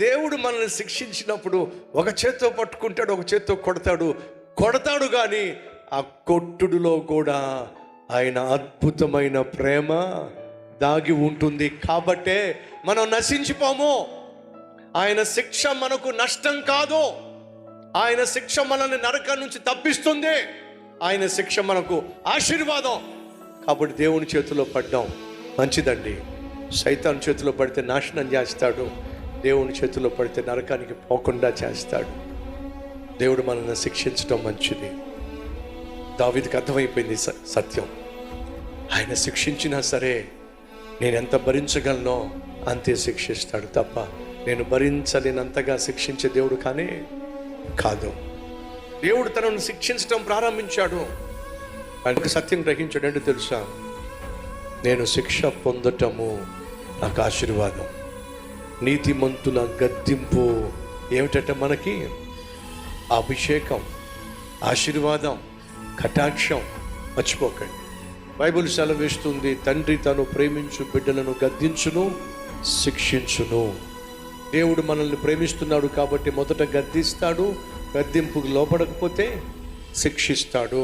దేవుడు మనల్ని శిక్షించినప్పుడు ఒక చేత్తో పట్టుకుంటాడు, ఒక చేత్తో కొడతాడు కానీ ఆ కొట్టుడులో కూడా ఆయన అద్భుతమైన ప్రేమ దాగి ఉంటుంది. కాబట్టే మనం నశించిపోము. ఆయన శిక్ష మనకు నష్టం కాదు. ఆయన శిక్ష మనల్ని నరకం నుంచి తప్పిస్తుంది. ఆయన శిక్ష మనకు ఆశీర్వాదం. కాబట్టి దేవుని చేతిలో పడ్డాం మంచిదండి. సైతాన్ చేతిలో పడితే నాశనం చేస్తాడు, దేవుని చేతిలో పడితే నరకానికి పోకుండా చేస్తాడు. దేవుడు మనల్ని శిక్షించడం మంచిది. దావీదుకి అర్థమైపోయింది సత్యం. ఆయన శిక్షించినా సరే నేను ఎంత భరించగలనో అంతే శిక్షిస్తాడు తప్ప నేను భరించలేనంతగా శిక్షించే దేవుడు కానీ కాదు. దేవుడు తనను శిక్షించడం ప్రారంభించాడు. ఆయనకు సత్యం గ్రహించాడు. అంటే తెలుసా, నేను శిక్ష పొందటము నాకు ఆశీర్వాదం, నీతిమంతుల గద్దింపు ఏమిటంటే మనకి అభిషేకం, ఆశీర్వాదం, కటాక్షం. మర్చిపోకండి, బైబిల్ సెలవిస్తుంది, తండ్రి తను ప్రేమించు బిడ్డలను గద్దించును, శిక్షించును. దేవుడు మనల్ని ప్రేమిస్తున్నాడు కాబట్టి మొదట గద్దిస్తాడు, గద్దింపుకు లోపడకపోతే శిక్షిస్తాడు.